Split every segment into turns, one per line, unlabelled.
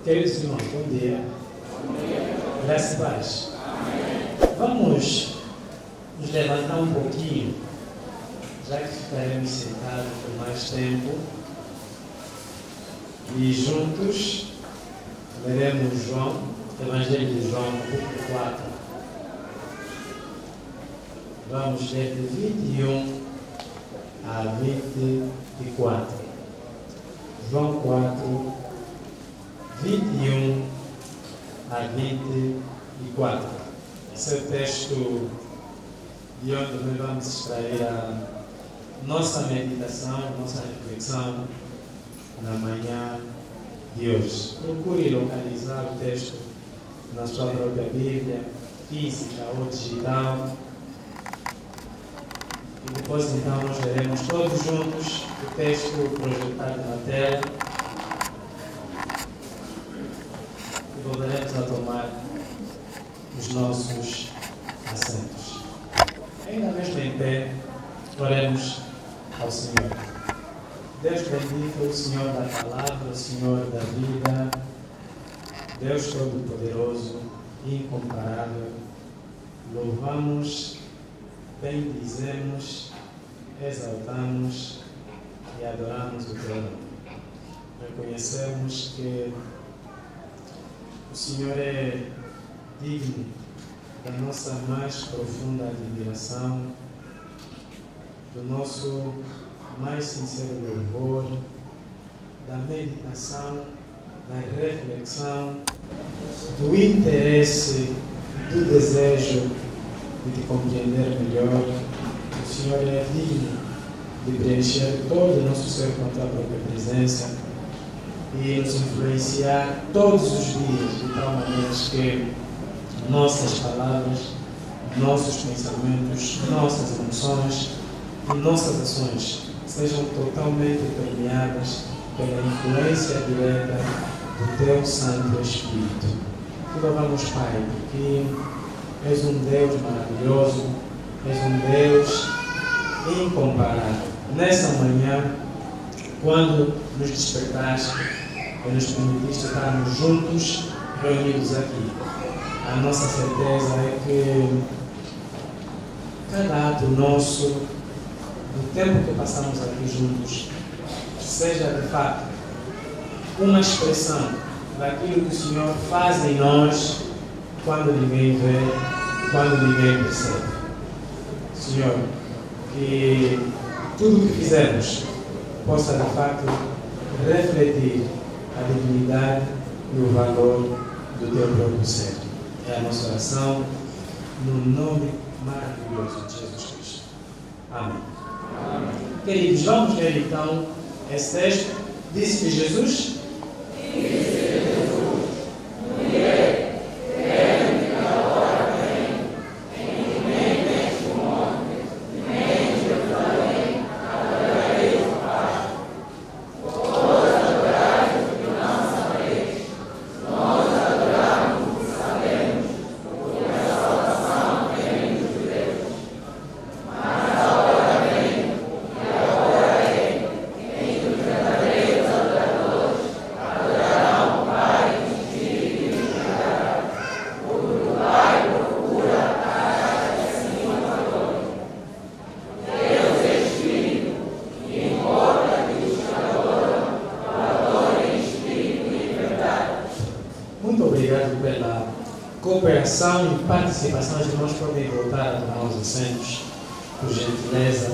Queridos irmãos, bom dia. Graças a Deus. Vamos nos levantar um pouquinho, já que ficaremos sentados por mais tempo, e juntos leremos João, Evangelho de João, capítulo 4. Vamos ler de 21 a 24. João 4, 21 a 24. Esse é o texto de onde nós vamos extrair a nossa meditação, nossa reflexão na manhã de hoje. Procure localizar o texto na sua própria Bíblia, física ou digital. E depois então nós leremos todos juntos o texto projetado na tela. E voltaremos a tomar os nossos assentos. Ainda mesmo em pé, oremos ao Senhor. Deus bendito, o Senhor da palavra, o Senhor da vida, Deus Todo-Poderoso, incomparável, louvamos, bendizemos, exaltamos e adoramos o Teu nome. Reconhecemos que o Senhor é digno da nossa mais profunda admiração, do nosso mais sincero louvor, da meditação, da reflexão, do interesse, do desejo de te compreender melhor. O Senhor é digno de preencher todo o nosso ser com a Tua própria presença e nos influenciar todos os dias de tal maneira que nossas palavras, nossos pensamentos, nossas emoções e nossas ações sejam totalmente permeadas pela influência direta do Teu Santo Espírito. Te louvamos, Pai, porque És um Deus maravilhoso, És um Deus incomparável. Nessa manhã, quando nos despertaste e nos permitiste estarmos juntos, reunidos aqui, a nossa certeza é que cada ato nosso, do tempo que passamos aqui juntos, seja de fato uma expressão daquilo que o Senhor faz em nós quando ninguém vê, quando ninguém percebe. Senhor, que tudo o que fizermos possa de fato refletir a dignidade e o valor do Teu próprio ser. É a nossa oração no nome maravilhoso de Jesus Cristo. Amém. Amém. Queridos, vamos ler então esse texto. Disse-lhe Jesus: cooperação e participação. Os irmãos podem voltar a tomar os assentos, por gentileza.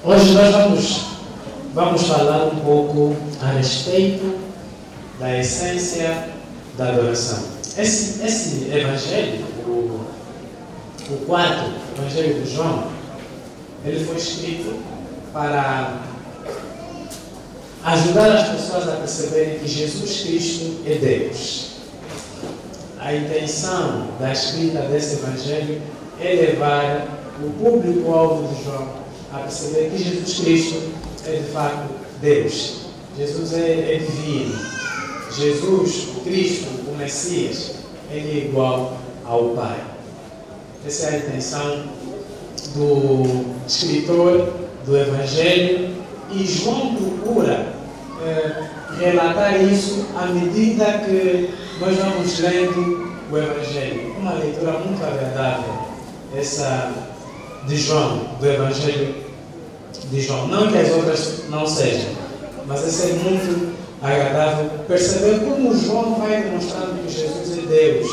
Hoje nós vamos falar um pouco a respeito da essência da adoração. Esse evangelho, o quarto evangelho de João, ele foi escrito para ajudar as pessoas a perceberem que Jesus Cristo é Deus. A intenção da escrita desse evangelho é levar o público-alvo de João a perceber que Jesus Cristo é de fato Deus. Jesus é divino. Jesus, o Cristo, o Messias, ele é igual ao Pai. Essa é a intenção do escritor do Evangelho, e João procura relatar isso à medida que nós vamos lendo o Evangelho. Uma leitura muito agradável, essa de João, do Evangelho de João. Não que as outras não sejam, mas essa é muito agradável perceber como João vai demonstrando que Jesus é Deus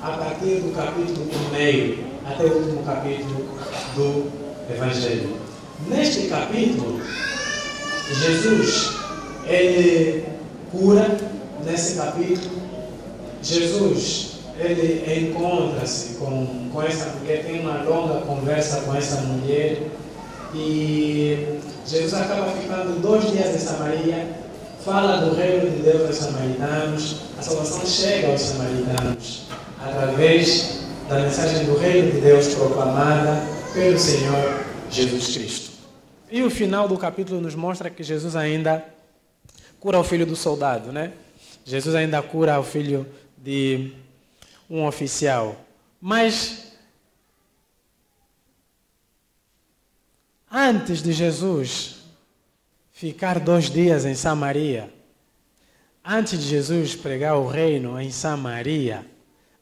a partir do capítulo 1 até o último capítulo do Evangelho. Neste capítulo, Jesus, ele cura. Nesse capítulo, Jesus, ele encontra-se com essa mulher, tem uma longa conversa com essa mulher, e Jesus acaba ficando 2 dias em Samaria, fala do reino de Deus aos samaritanos. A salvação chega aos samaritanos através da mensagem do reino de Deus proclamada pelo Senhor Jesus Cristo. E o final do capítulo nos mostra que Jesus ainda cura o filho do soldado, né? Jesus ainda cura o filho de um oficial. Mas antes de Jesus ficar 2 dias em Samaria, antes de Jesus pregar o reino em Samaria,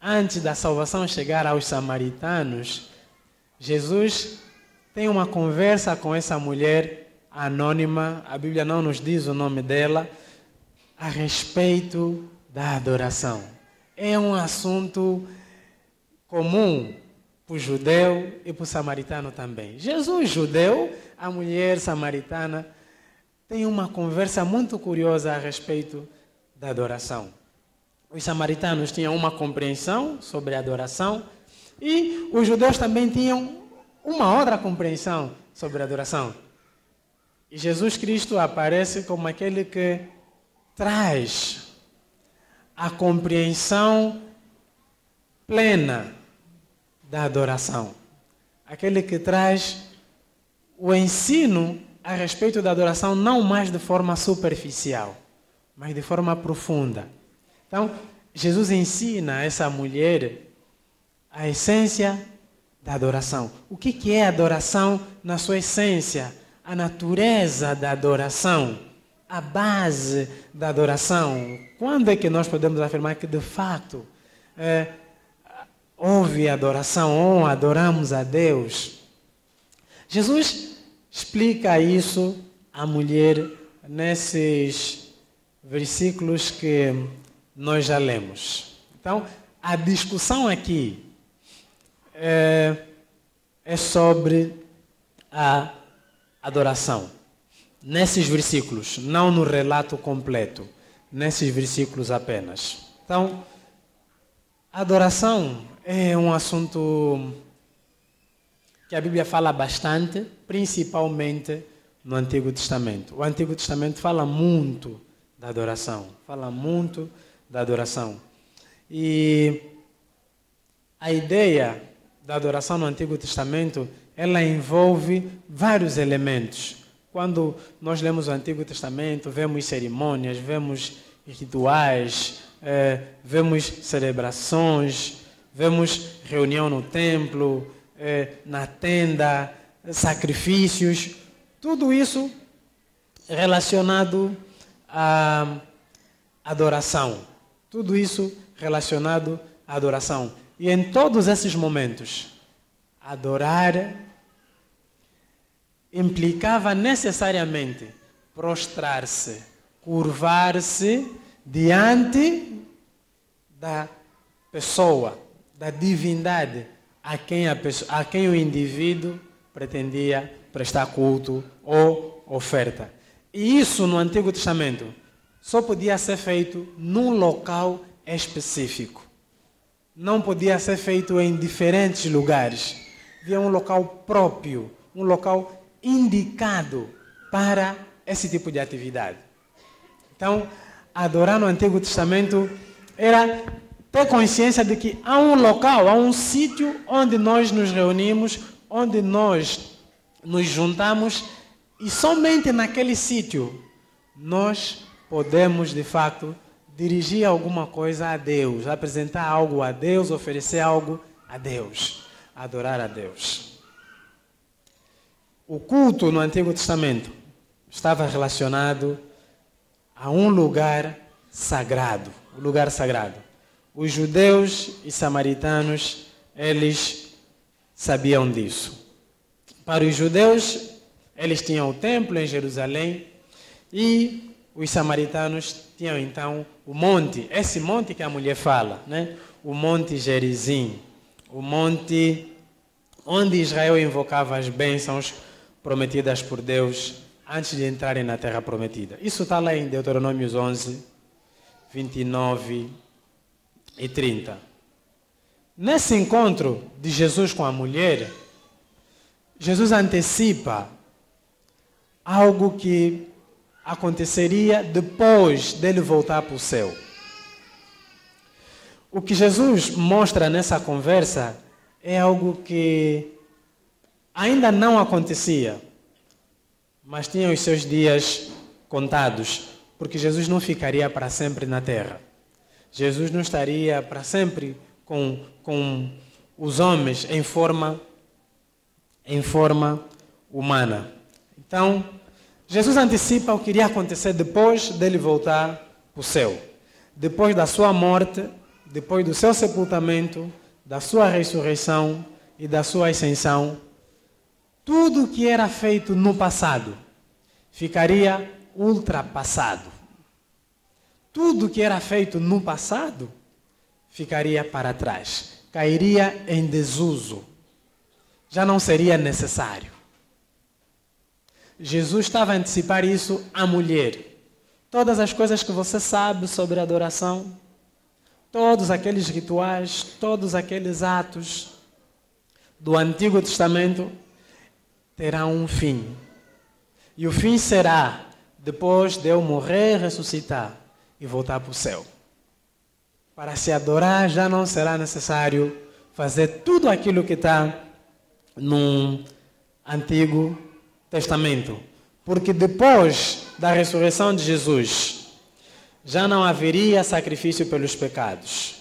antes da salvação chegar aos samaritanos, Jesus tem uma conversa com essa mulher anônima, a Bíblia não nos diz o nome dela, a respeito da adoração. É um assunto comum para o judeu e para o samaritano também. Jesus, judeu, a mulher samaritana, tem uma conversa muito curiosa a respeito da adoração. Os samaritanos tinham uma compreensão sobre a adoração e os judeus também tinham uma outra compreensão sobre a adoração. E Jesus Cristo aparece como aquele que traz a compreensão plena da adoração. Aquele que traz o ensino a respeito da adoração não mais de forma superficial, mas de forma profunda. Então, Jesus ensina a essa mulher a essência da adoração. O que é adoração na sua essência? A natureza da adoração, a base da adoração. Quando é que nós podemos afirmar que de fato houve adoração ou adoramos a Deus? Jesus explica isso à mulher nesses versículos que nós já lemos. Então, a discussão aqui é sobre a adoração. Nesses versículos, não no relato completo, nesses versículos apenas. Então, a adoração é um assunto que a Bíblia fala bastante, principalmente no Antigo Testamento. O Antigo Testamento fala muito da adoração, E a ideia da adoração no Antigo Testamento, ela envolve vários elementos. Quando nós lemos o Antigo Testamento, vemos cerimônias, vemos rituais, vemos celebrações, vemos reunião no templo, na tenda, sacrifícios, tudo isso relacionado à adoração. Tudo isso relacionado à adoração. E em todos esses momentos, adorar implicava necessariamente prostrar-se, curvar-se diante da pessoa, da divindade a quem o indivíduo pretendia prestar culto ou oferta. E isso no Antigo Testamento só podia ser feito num local específico. Não podia ser feito em diferentes lugares. Havia um local próprio, um local indicado para esse tipo de atividade. Então, adorar no Antigo Testamento era ter consciência de que há um local, há um sítio onde nós nos reunimos, onde nós nos juntamos, e somente naquele sítio nós podemos, de fato, dirigir alguma coisa a Deus, apresentar algo a Deus, oferecer algo a Deus, adorar a Deus. o culto no Antigo Testamento estava relacionado a um lugar sagrado, o lugar sagrado. Os judeus e samaritanos, eles sabiam disso. Para os judeus, eles tinham o templo em Jerusalém e os samaritanos tinham então o monte, esse monte que a mulher fala, né? O Monte Gerizim, o monte onde Israel invocava as bênçãos prometidas por Deus antes de entrarem na terra prometida. Isso está lá em Deuteronômios 11, 29 e 30. Nesse encontro de Jesus com a mulher, Jesus antecipa algo que aconteceria depois dele voltar para o céu. O que Jesus mostra nessa conversa é algo que ainda não acontecia, mas tinha os seus dias contados, porque Jesus não ficaria para sempre na terra. Jesus não estaria para sempre com os homens em forma humana. Então, Jesus antecipa o que iria acontecer depois dele voltar para o céu. Depois da sua morte, depois do seu sepultamento, da sua ressurreição e da sua ascensão, tudo que era feito no passado ficaria ultrapassado. Tudo que era feito no passado ficaria para trás, cairia em desuso, já não seria necessário. Jesus estava a antecipar isso à mulher. Todas as coisas que você sabe sobre adoração, todos aqueles rituais, todos aqueles atos do Antigo Testamento terão um fim. E o fim será depois de eu morrer, ressuscitar e voltar para o céu. Para se adorar já não será necessário fazer tudo aquilo que está no Antigo Testamento. Porque depois da ressurreição de Jesus, já não haveria sacrifício pelos pecados.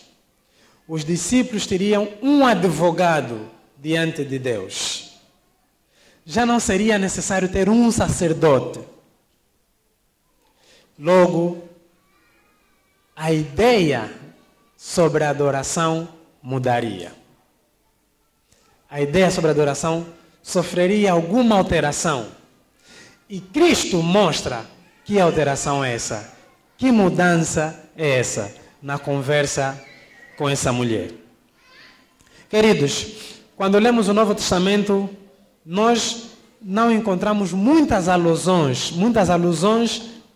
Os discípulos teriam um advogado diante de Deus. Já não seria necessário ter um sacerdote. Logo, a ideia sobre a adoração mudaria. A ideia sobre a adoração sofreria alguma alteração. E Cristo mostra que alteração é essa, que mudança é essa na conversa com essa mulher. Queridos, quando lemos o Novo Testamento, nós não encontramos muitas alusões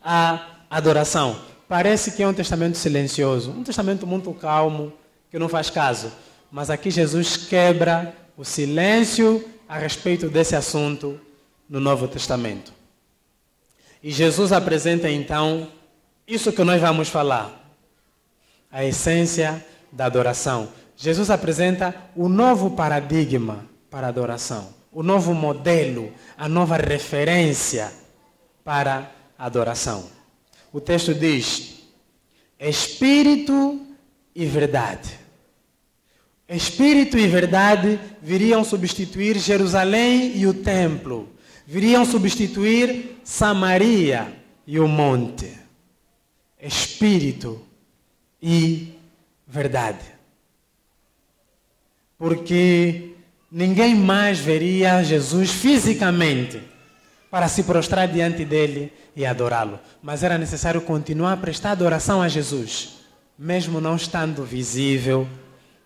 à adoração. Parece que é um testamento silencioso, um testamento muito calmo, que não faz caso. Mas aqui Jesus quebra o silêncio a respeito desse assunto no Novo Testamento. E Jesus apresenta então isso que nós vamos falar, a essência da adoração. Jesus apresenta o novo paradigma para a adoração, o novo modelo, a nova referência para a adoração. O texto diz: Espírito e verdade. Espírito e verdade viriam substituir Jerusalém e o templo. Viriam substituir Samaria e o monte. Espírito e verdade. Porque ninguém mais veria Jesus fisicamente para se prostrar diante dele e adorá-lo. Mas era necessário continuar a prestar adoração a Jesus, mesmo não estando visível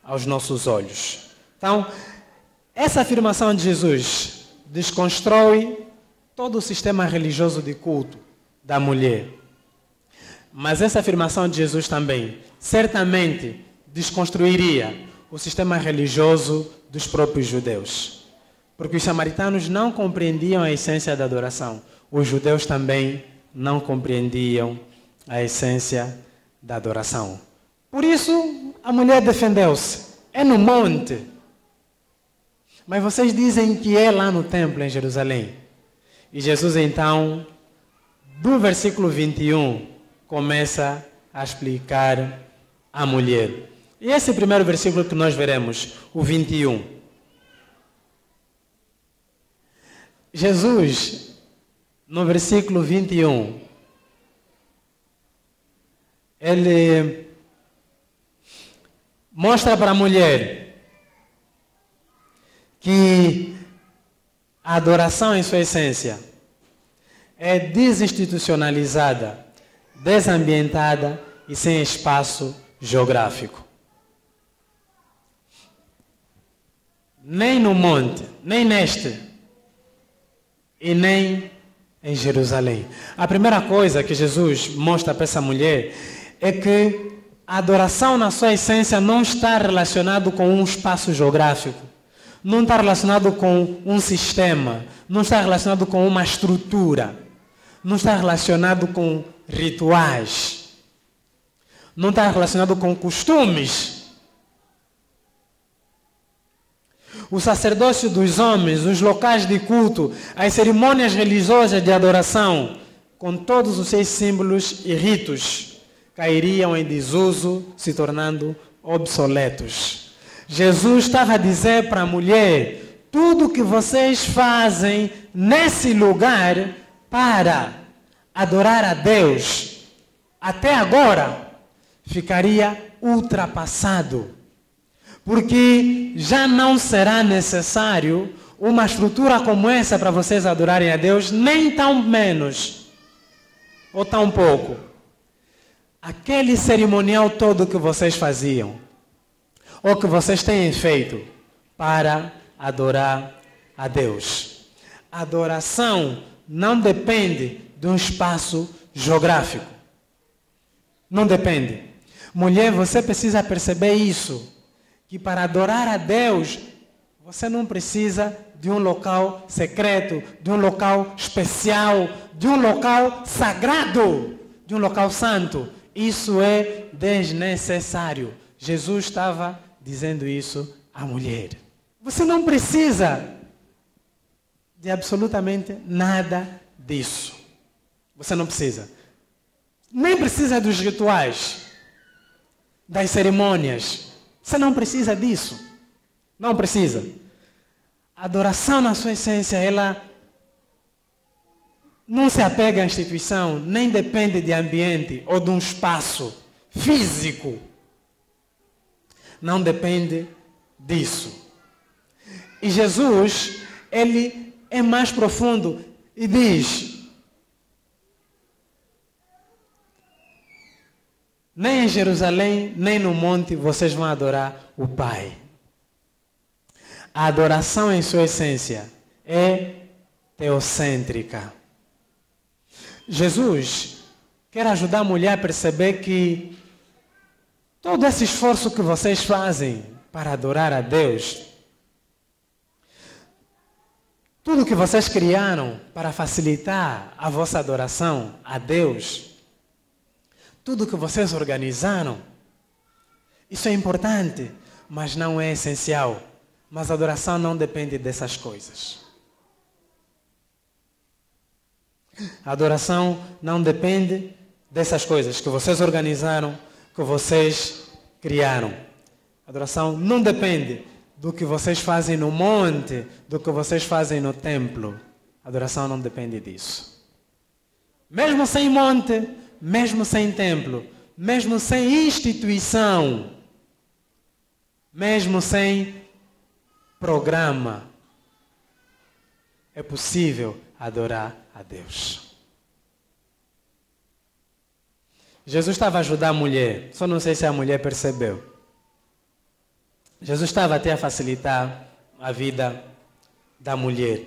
aos nossos olhos. Então, essa afirmação de Jesus desconstrói todo o sistema religioso de culto da mulher. Mas essa afirmação de Jesus também, certamente, desconstruiria o sistema religioso dos próprios judeus. Porque os samaritanos não compreendiam a essência da adoração. Os judeus também não compreendiam a essência da adoração. Por isso, a mulher defendeu-se. É no monte. Mas vocês dizem que é lá no templo, em Jerusalém. E Jesus, então, do versículo 21, começa a explicar à mulher. E esse primeiro versículo que nós veremos, o 21. Jesus, no versículo 21, ele mostra para a mulher que a adoração em sua essência é desinstitucionalizada, desambientada e sem espaço geográfico. Nem no monte, nem neste, e nem em Jerusalém. A primeira coisa que Jesus mostra para essa mulher é que a adoração na sua essência não está relacionado com um espaço geográfico, não está relacionado com um sistema, não está relacionado com uma estrutura, não está relacionado com rituais, não está relacionado com costumes. O sacerdócio dos homens, os locais de culto, as cerimônias religiosas de adoração, com todos os seus símbolos e ritos, cairiam em desuso, se tornando obsoletos. Jesus estava a dizer para a mulher: tudo que vocês fazem nesse lugar para adorar a Deus, até agora, ficaria ultrapassado. Porque já não será necessário uma estrutura como essa para vocês adorarem a Deus, nem tão menos, ou tão pouco. Aquele cerimonial todo que vocês faziam, ou que vocês têm feito para adorar a Deus. A adoração não depende de um espaço geográfico. Não depende. Mulher, você precisa perceber isso. Que para adorar a Deus, você não precisa de um local secreto, de um local especial, de um local sagrado, de um local santo. Isso é desnecessário. Jesus estava dizendo isso à mulher. Você não precisa de absolutamente nada disso. Você não precisa. Nem precisa dos rituais, das cerimônias. Você não precisa disso. Não precisa. A adoração na sua essência, ela não se apega à instituição, nem depende de ambiente ou de um espaço físico. Não depende disso. E Jesus, ele é mais profundo e diz: nem em Jerusalém, nem no monte vocês vão adorar o Pai. A adoração em sua essência é teocêntrica. Jesus quer ajudar a mulher a perceber que todo esse esforço que vocês fazem para adorar a Deus, tudo que vocês criaram para facilitar a vossa adoração a Deus, tudo que vocês organizaram, isso é importante, mas não é essencial. Mas a adoração não depende dessas coisas. A adoração não depende dessas coisas que vocês organizaram, que vocês criaram. A adoração não depende do que vocês fazem no monte, do que vocês fazem no templo. A adoração não depende disso. Mesmo sem monte, mesmo sem templo, mesmo sem instituição, mesmo sem programa, é possível adorar a Deus. Jesus estava a ajudar a mulher, só não sei se a mulher percebeu. Jesus estava até a facilitar a vida da mulher.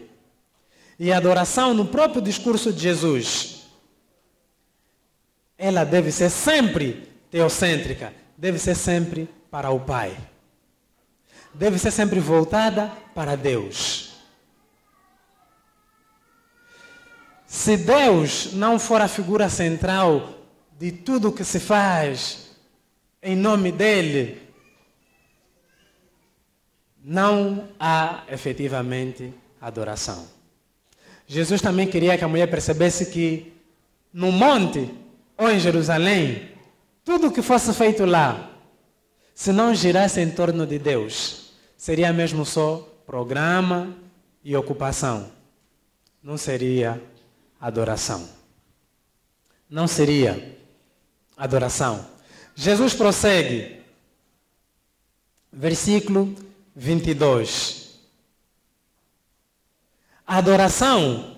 E a adoração, no próprio discurso de Jesus, ela deve ser sempre teocêntrica, deve ser sempre para o Pai. Deve ser sempre voltada para Deus. Se Deus não for a figura central de tudo o que se faz em nome dele, não há efetivamente adoração. Jesus também queria que a mulher percebesse que no monte ou em Jerusalém, tudo o que fosse feito lá, se não girasse em torno de Deus, seria mesmo só programa e ocupação. não seria adoração. Não seria adoração. Jesus prossegue. Versículo 22. A adoração,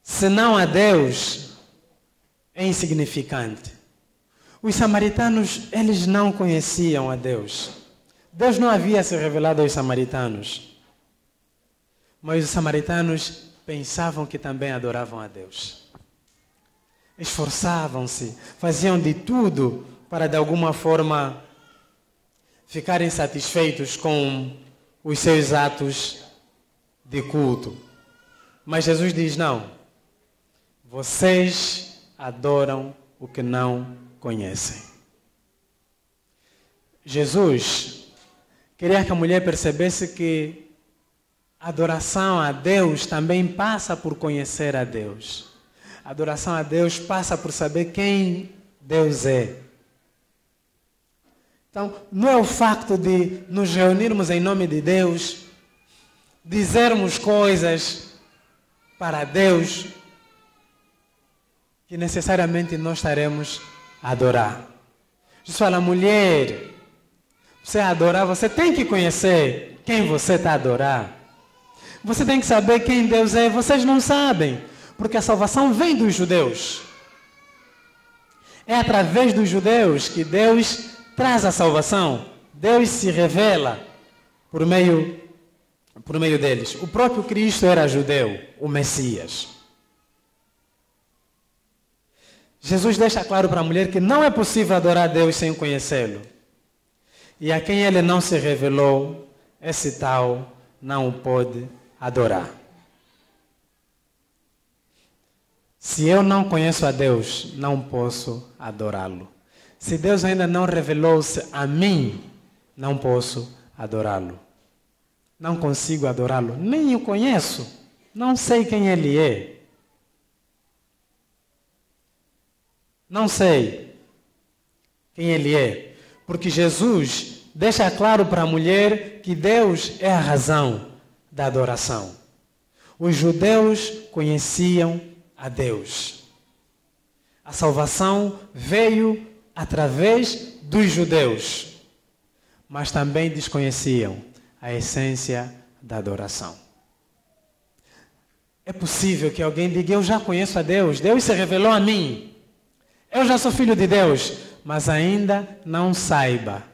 senão a Deus, é insignificante. Os samaritanos, eles não conheciam a Deus. Deus não havia se revelado aos samaritanos. Mas os samaritanos pensavam que também adoravam a Deus. Esforçavam-se, faziam de tudo para de alguma forma ficarem satisfeitos com os seus atos de culto. Mas Jesus diz: não, vocês adoram o que não conhecem. Jesus queria que a mulher percebesse que a adoração a Deus também passa por conhecer a Deus. A adoração a Deus passa por saber quem Deus é. Então, não é o facto de nos reunirmos em nome de Deus, dizermos coisas para Deus, que necessariamente nós estaremos a adorar. Jesus fala: mulher, você adorar, você tem que conhecer quem você está a adorar. Você tem que saber quem Deus é. Vocês não sabem, porque a salvação vem dos judeus. É através dos judeus que Deus traz a salvação. Deus se revela por meio deles. O próprio Cristo era judeu, o Messias. Jesus deixa claro para a mulher que não é possível adorar a Deus sem conhecê-lo. E a quem ele não se revelou, esse tal não o pode adorar. Se eu não conheço a Deus, não posso adorá-lo. Se Deus ainda não revelou-se a mim, não posso adorá-lo. Não consigo adorá-lo, nem o conheço. Não sei quem ele é. Não sei quem ele é. Porque Jesus deixa claro para a mulher que Deus é a razão da adoração. Os judeus conheciam a Deus. A salvação veio através dos judeus, mas também desconheciam a essência da adoração. É possível que alguém diga: eu já conheço a Deus, Deus se revelou a mim, eu já sou filho de Deus, mas ainda não saiba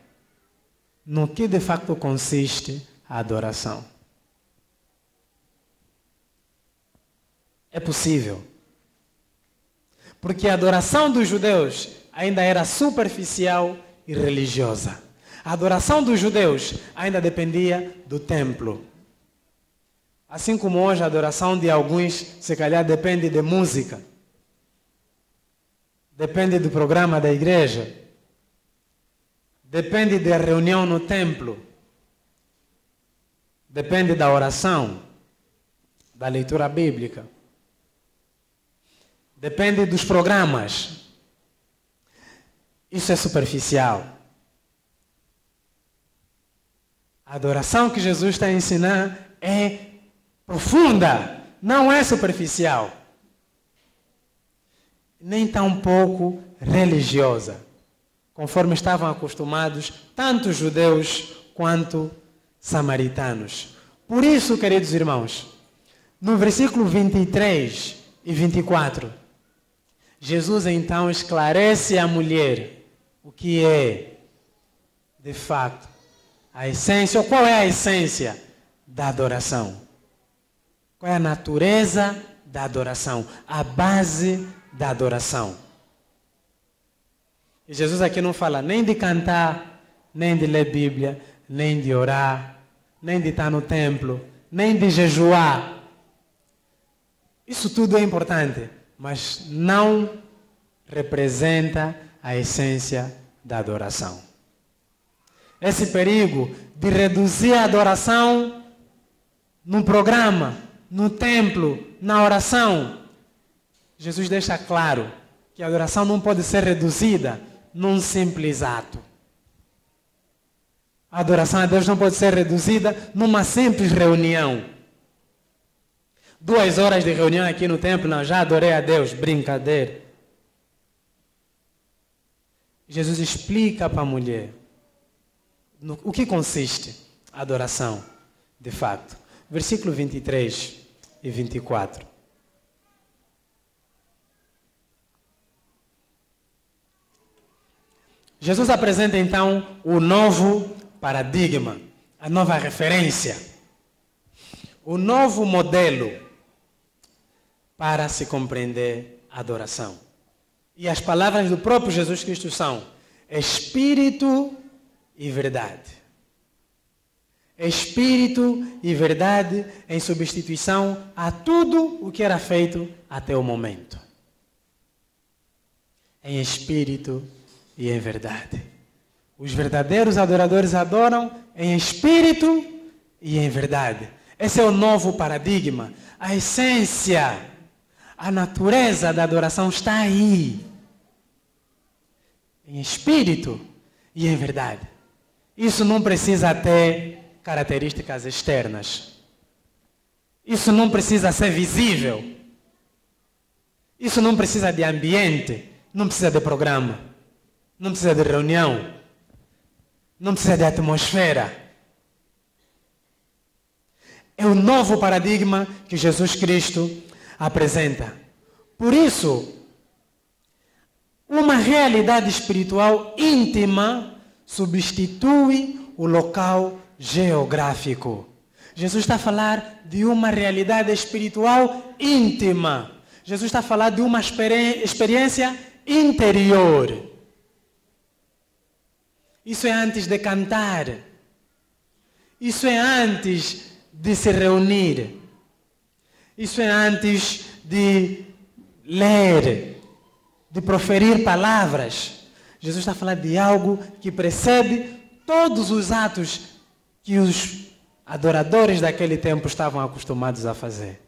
no que de facto consiste a adoração. É possível. Porque a adoração dos judeus ainda era superficial e religiosa. A adoração dos judeus ainda dependia do templo. Assim como hoje a adoração de alguns, se calhar, depende de música. Depende do programa da igreja. Depende da reunião no templo. Depende da oração, da leitura bíblica. Depende dos programas. Isso é superficial. A adoração que Jesus está a ensinar é profunda, não é superficial. Nem tampouco religiosa, conforme estavam acostumados tanto judeus quanto samaritanos. Por isso, queridos irmãos, no versículo 23 e 24, Jesus então esclarece à mulher o que é, de fato, a essência, ou qual é a essência da adoração. Qual é a natureza da adoração, a base da adoração. E Jesus aqui não fala nem de cantar, nem de ler Bíblia, nem de orar, nem de estar no templo, nem de jejuar. Isso tudo é importante, mas não representa a essência da adoração. Esse perigo de reduzir a adoração num programa, no templo, na oração. Jesus deixa claro que a adoração não pode ser reduzida num simples ato. A adoração a Deus não pode ser reduzida numa simples reunião. 2 horas de reunião aqui no templo, não, já adorei a Deus. Brincadeira. Jesus explica para a mulher o que consiste a adoração, de fato. Versículo 23 e 24. Jesus apresenta então o novo paradigma, a nova referência, o novo modelo para se compreender a adoração. E as palavras do próprio Jesus Cristo são Espírito e verdade. Espírito e verdade em substituição a tudo o que era feito até o momento. Em espírito e em verdade. Os verdadeiros adoradores adoram em espírito e em verdade. Esse é o novo paradigma. A essência, a natureza da adoração está aí. Em espírito e em verdade. Isso não precisa ter características externas. Isso não precisa ser visível. Isso não precisa de ambiente. Não precisa de programa. Não precisa de reunião. Não precisa de atmosfera. É o novo paradigma que Jesus Cristo apresenta. Por isso, uma realidade espiritual íntima substitui o local geográfico. Jesus está a falar de uma realidade espiritual íntima. Jesus está a falar de uma experiência interior. Isso é antes de cantar. Isso é antes de se reunir. Isso é antes de ler, de proferir palavras. Jesus está a falar de algo que precede todos os atos que os adoradores daquele tempo estavam acostumados a fazer.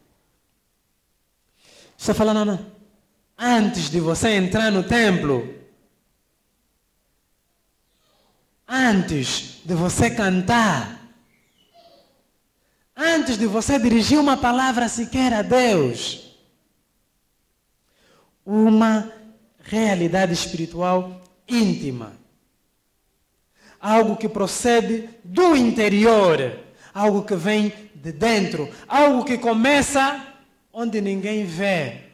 Está falando, não. Antes de você entrar no templo, antes de você cantar, antes de você dirigir uma palavra sequer a Deus, uma realidade espiritual íntima. Algo que procede do interior, algo que vem de dentro, algo que começa onde ninguém vê,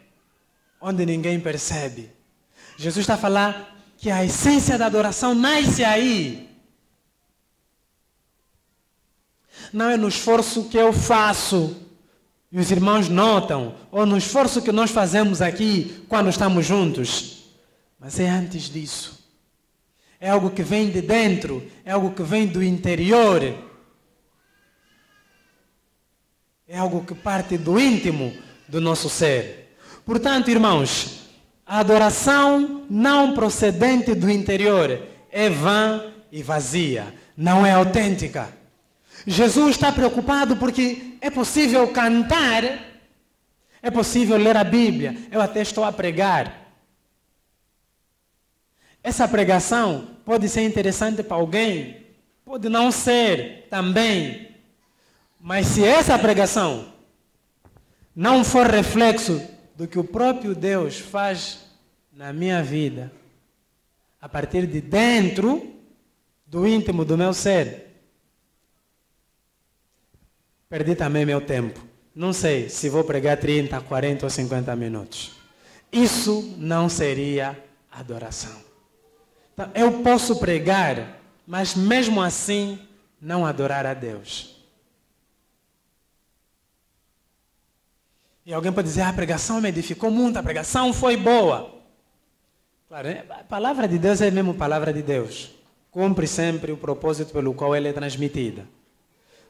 onde ninguém percebe. Jesus está a falar que a essência da adoração nasce aí. Não é no esforço que eu faço, e os irmãos notam, ou no esforço que nós fazemos aqui quando estamos juntos, mas é antes disso. É algo que vem de dentro, é algo que vem do interior. É algo que parte do íntimo do nosso ser. Portanto, irmãos, a adoração não procedente do interior é vã e vazia, não é autêntica. Jesus está preocupado porque é possível cantar, é possível ler a Bíblia, eu até estou a pregar. Essa pregação pode ser interessante para alguém, pode não ser também. Mas se essa pregação não for reflexo do que o próprio Deus faz na minha vida, a partir de dentro do íntimo do meu ser, perdi também meu tempo. Não sei se vou pregar 30, 40 ou 50 minutos. Isso não seria adoração. Então, eu posso pregar, mas mesmo assim não adorar a Deus. E alguém pode dizer, a pregação me edificou muito, a pregação foi boa. Claro, a palavra de Deus é mesmo palavra de Deus. Cumpre sempre o propósito pelo qual ela é transmitida.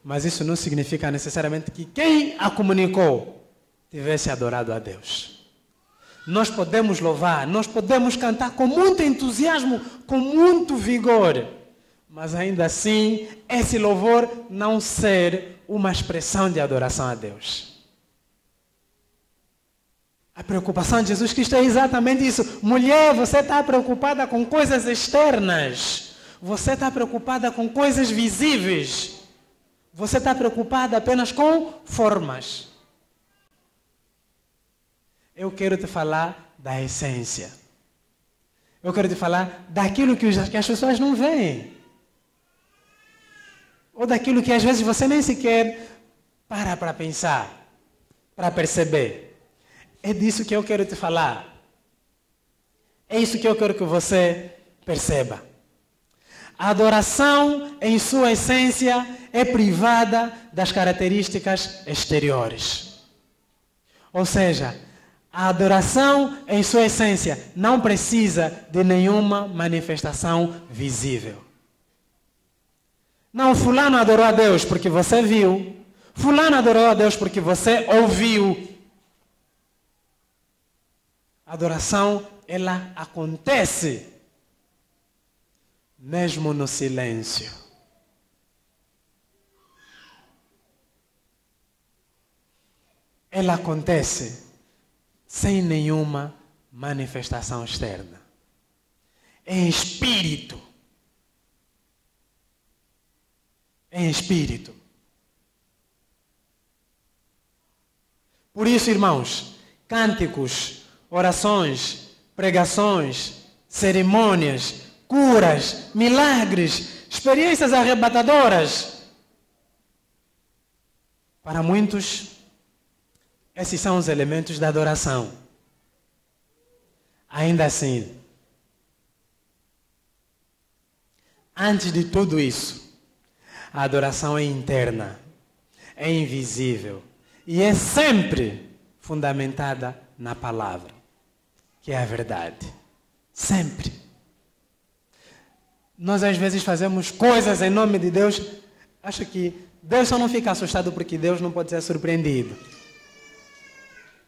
Mas isso não significa necessariamente que quem a comunicou tivesse adorado a Deus. Nós podemos louvar, nós podemos cantar com muito entusiasmo, com muito vigor, mas ainda assim, esse louvor não ser uma expressão de adoração a Deus. A preocupação de Jesus Cristo é exatamente isso. Mulher, você está preocupada com coisas externas. Você está preocupada com coisas visíveis. Você está preocupada apenas com formas. eu quero te falar da essência. Eu quero te falar daquilo que as pessoas não veem. Ou daquilo que às vezes você nem sequer para pensar, para perceber. É disso que eu quero te falar. É isso que eu quero que você perceba. A adoração, em sua essência, é privada das características exteriores. Ou seja, a adoração, em sua essência, não precisa de nenhuma manifestação visível. Não, fulano adorou a Deus porque você viu. Fulano adorou a Deus porque você ouviu. A adoração, ela acontece mesmo no silêncio. Ela acontece sem nenhuma manifestação externa. Em espírito. Em espírito. Por isso, irmãos, cânticos, orações, pregações, cerimônias, curas, milagres, experiências arrebatadoras. Para muitos, esses são os elementos da adoração. Ainda assim, antes de tudo isso, a adoração é interna, é invisível e é sempre fundamentada na palavra, que é a verdade. Sempre. Nós às vezes fazemos coisas em nome de Deus. Acho que Deus só não fica assustado porque Deus não pode ser surpreendido.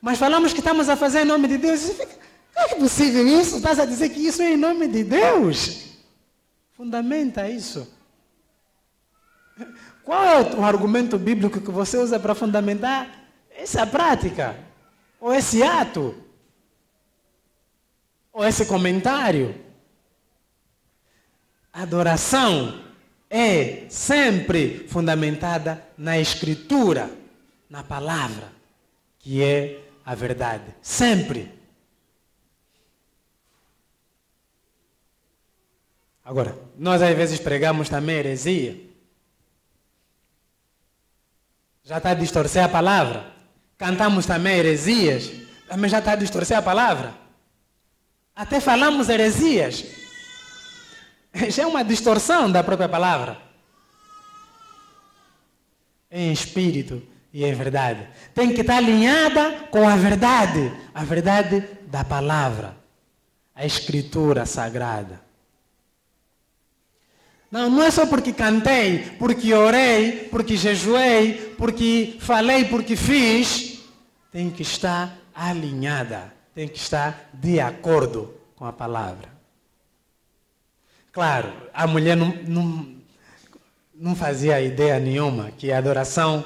Mas falamos que estamos a fazer em nome de Deus. E fica, como é possível isso? Estás a dizer que isso é em nome de Deus? Fundamenta isso. Qual é o argumento bíblico que você usa para fundamentar essa prática? Ou esse ato? Ou esse comentário? A adoração é sempre fundamentada na Escritura, na palavra, que é a verdade. Sempre. Agora, nós às vezes pregamos também heresia. Já está a distorcer a palavra. Cantamos também heresias. Também já está a distorcer a palavra. Até falamos heresias. Já é uma distorção da própria palavra. Em espírito e em verdade. Tem que estar alinhada com a verdade da palavra. A Escritura Sagrada. Não é só porque cantei, porque orei, porque jejuei, porque falei, porque fiz. Tem que estar alinhada. Tem que estar de acordo com a palavra. Claro, a mulher não fazia ideia nenhuma que a adoração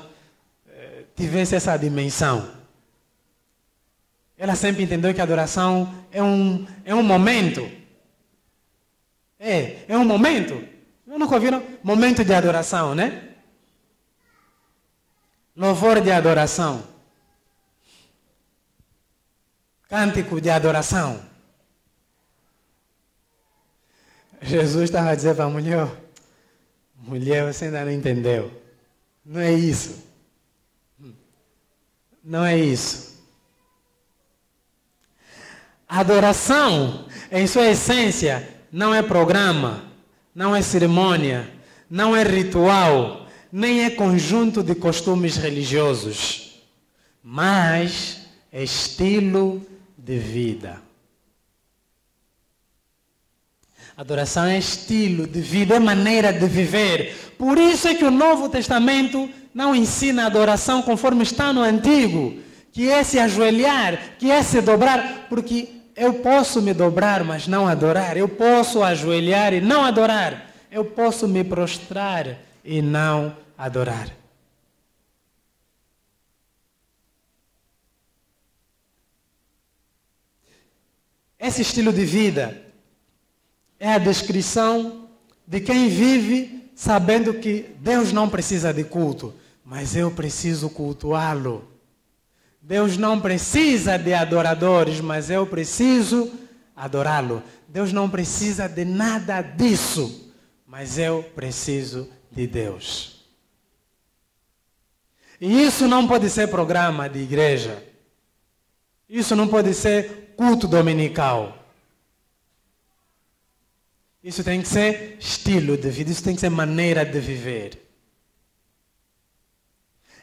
tivesse essa dimensão. Ela sempre entendeu que a adoração é um momento. É um momento. Nunca ouviram? Momento de adoração, né? Louvor de adoração. Cântico de adoração. Jesus estava a dizer para a mulher, mulher, você ainda não entendeu. Não é isso. Não é isso. A adoração, em sua essência, não é programa, não é cerimônia, não é ritual, nem é conjunto de costumes religiosos, mas é estilo de vida. Adoração é estilo de vida, é maneira de viver. Por isso é que o Novo Testamento não ensina adoração conforme está no Antigo, que é se ajoelhar, que é se dobrar, porque eu posso me dobrar, mas não adorar. Eu posso ajoelhar e não adorar. Eu posso me prostrar e não adorar. Esse estilo de vida é a descrição de quem vive sabendo que Deus não precisa de culto, mas eu preciso cultuá-lo. Deus não precisa de adoradores, mas eu preciso adorá-lo. Deus não precisa de nada disso, mas eu preciso de Deus. E isso não pode ser programa de igreja. Isso não pode ser culto dominical. Isso tem que ser estilo de vida, isso tem que ser maneira de viver.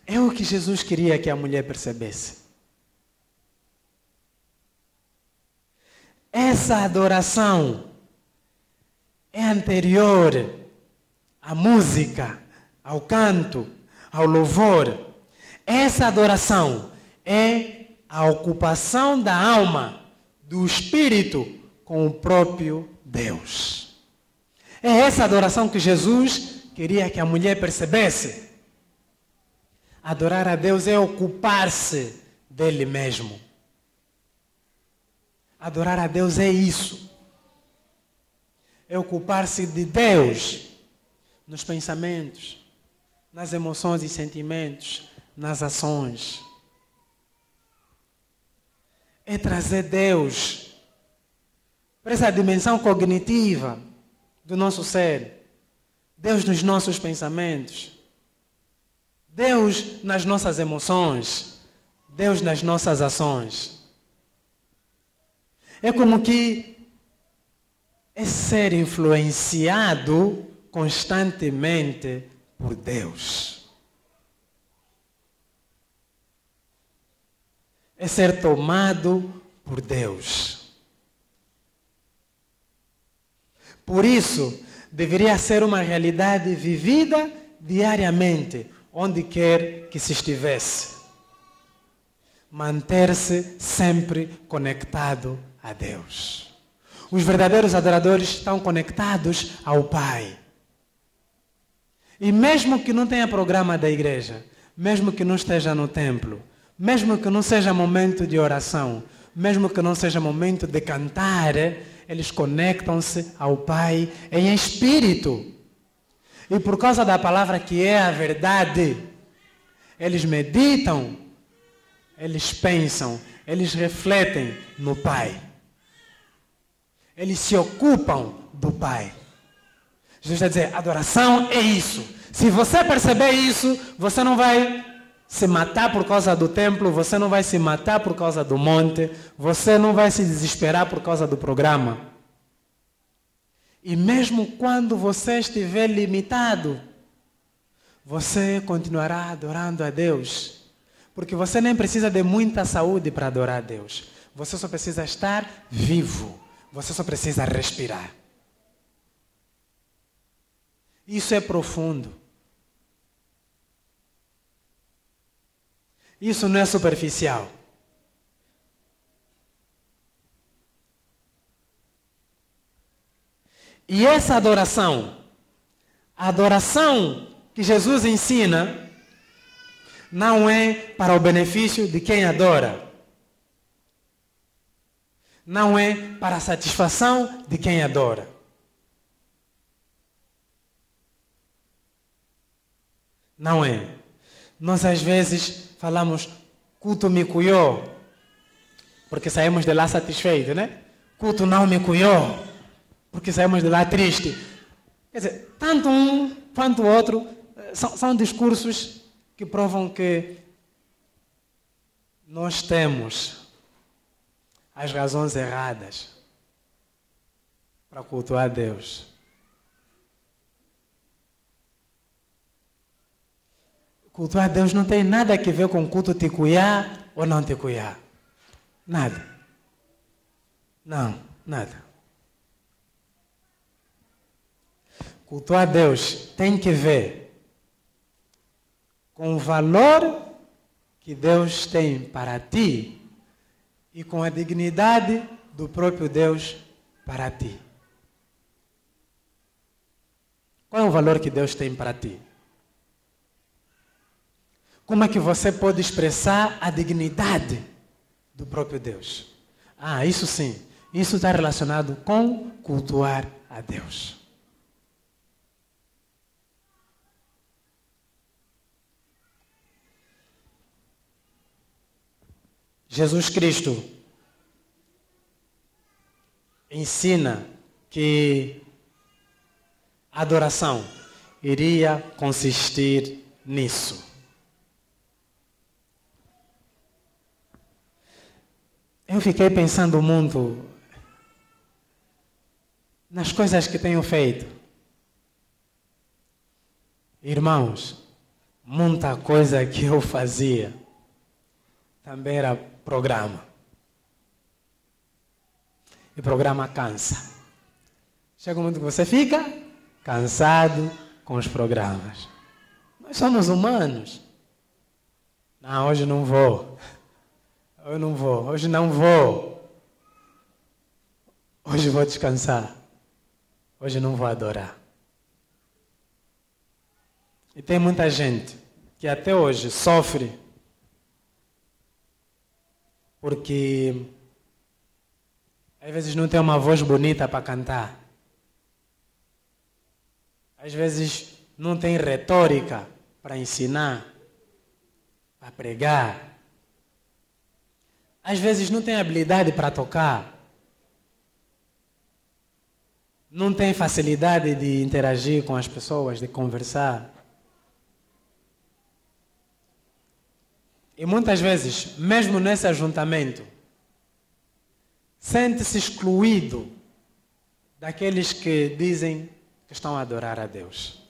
É o que Jesus queria que a mulher percebesse. Essa adoração é anterior à música, ao canto, ao louvor. Essa adoração é a ocupação da alma, do espírito com o próprio Deus. É essa adoração que Jesus queria que a mulher percebesse. Adorar a Deus é ocupar-se dele mesmo. Adorar a Deus é isso. É ocupar-se de Deus nos pensamentos, nas emoções e sentimentos, nas ações. É trazer Deus para essa dimensão cognitiva do nosso ser. Deus nos nossos pensamentos. Deus nas nossas emoções. Deus nas nossas ações. É como que é ser influenciado constantemente por Deus. É ser tomado por Deus. Por isso, deveria ser uma realidade vivida diariamente, onde quer que se estivesse. Manter-se sempre conectado a Deus. Os verdadeiros adoradores estão conectados ao Pai. E mesmo que não tenha programa da igreja, mesmo que não esteja no templo, mesmo que não seja momento de oração, mesmo que não seja momento de cantar, eles conectam-se ao Pai em espírito. E por causa da palavra que é a verdade, eles meditam, eles pensam, eles refletem no Pai. Eles se ocupam do Pai. Jesus está dizendo, adoração é isso. Se você perceber isso, você não vai se matar por causa do templo, você não vai se matar por causa do monte, você não vai se desesperar por causa do programa. E mesmo quando você estiver limitado, você continuará adorando a Deus. Porque você nem precisa de muita saúde para adorar a Deus. Você só precisa estar vivo. Você só precisa respirar. Isso é profundo. Isso não é superficial. E essa adoração, a adoração que Jesus ensina, não é para o benefício de quem adora. Não é para a satisfação de quem adora. Não é. Nós às vezes falamos, culto me cuiou, porque saímos de lá satisfeitos, né? Culto não me cuiou, porque saímos de lá triste. Quer dizer, tanto um quanto o outro são discursos que provam que nós temos as razões erradas para cultuar Deus. Cultuar Deus não tem nada a ver com culto te cuiar ou não te cuiar. Nada. Não, nada. Cultuar Deus tem que ver com o valor que Deus tem para ti e com a dignidade do próprio Deus para ti. Qual é o valor que Deus tem para ti? Como é que você pode expressar a dignidade do próprio Deus? Isso sim. Isso está relacionado com cultuar a Deus. Jesus Cristo ensina que a adoração iria consistir nisso. Eu fiquei pensando muito nas coisas que tenho feito. Irmãos, muita coisa que eu fazia também era programa. E programa cansa. Chega um momento que você fica cansado com os programas. Nós somos humanos. Não, hoje não vou. Eu não vou. Hoje não vou. Hoje vou descansar. Hoje não vou adorar. E tem muita gente que até hoje sofre porque às vezes não tem uma voz bonita para cantar. Às vezes não tem retórica para ensinar, para pregar. Às vezes não tem habilidade para tocar. Não tem facilidade de interagir com as pessoas, de conversar. E muitas vezes, mesmo nesse ajuntamento, sente-se excluído daqueles que dizem que estão a adorar a Deus.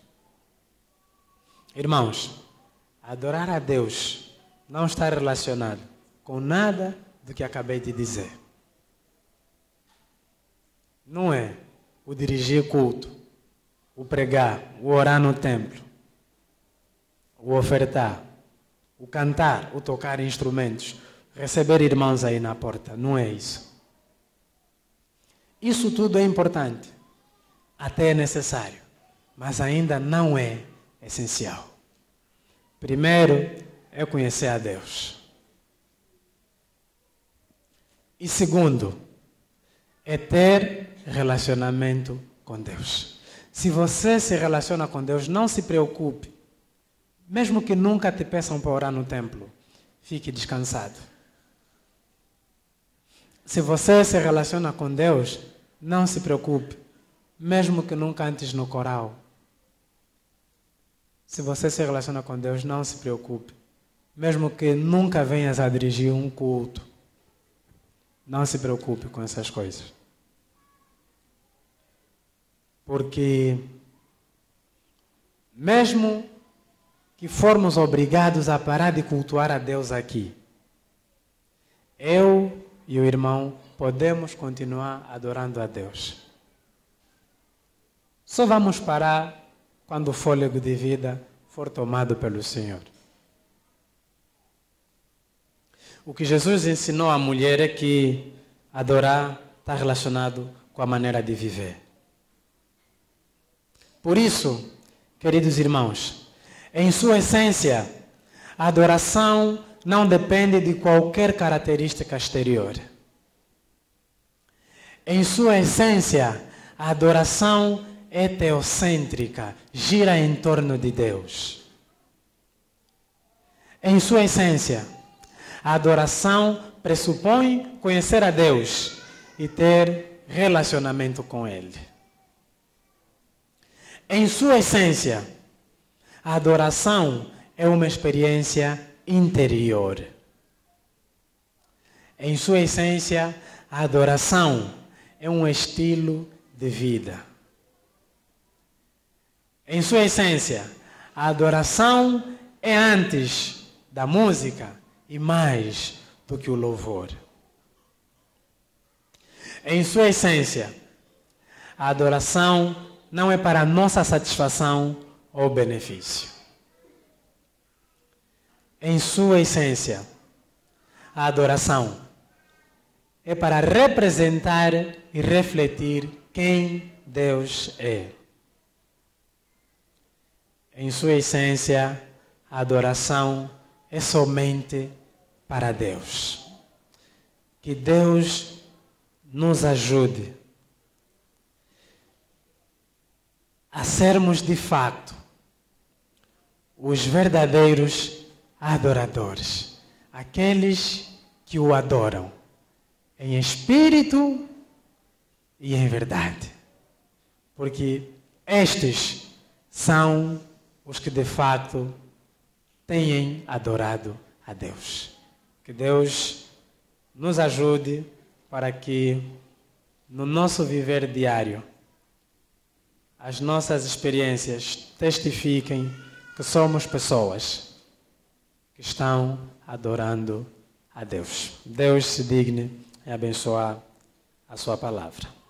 Irmãos, adorar a Deus não está relacionado com nada do que acabei de dizer. Não é o dirigir culto, o pregar, o orar no templo, o ofertar, o cantar, o tocar instrumentos, receber irmãos aí na porta. Não é isso. Isso tudo é importante, até é necessário, mas ainda não é essencial. Primeiro é conhecer a Deus. E segundo, é ter relacionamento com Deus. Se você se relaciona com Deus, não se preocupe. Mesmo que nunca te peçam para orar no templo, fique descansado. Se você se relaciona com Deus, não se preocupe. Mesmo que nunca cantes no coral. Se você se relaciona com Deus, não se preocupe. Mesmo que nunca venhas a dirigir um culto, não se preocupe com essas coisas. Porque mesmo que formos obrigados a parar de cultuar a Deus aqui, eu e o irmão podemos continuar adorando a Deus. Só vamos parar quando o fôlego de vida for tomado pelo Senhor. O que Jesus ensinou à mulher é que adorar está relacionado com a maneira de viver. Por isso, queridos irmãos, em sua essência, a adoração não depende de qualquer característica exterior. Em sua essência, a adoração é teocêntrica, gira em torno de Deus. Em sua essência, a adoração pressupõe conhecer a Deus e ter relacionamento com Ele. Em sua essência, a adoração é uma experiência interior. Em sua essência, a adoração é um estilo de vida. Em sua essência, a adoração é antes da música e mais do que o louvor. Em sua essência, a adoração não é para nossa satisfação ou benefício. Em sua essência, a adoração é para representar e refletir quem Deus é. Em sua essência, a adoração é somente para Deus. Que Deus nos ajude a sermos de fato os verdadeiros adoradores, aqueles que o adoram em espírito e em verdade. Porque estes são os que de fato têm adorado a Deus. Que Deus nos ajude para que no nosso viver diário as nossas experiências testifiquem que somos pessoas que estão adorando a Deus. Deus se digne em abençoar a sua palavra.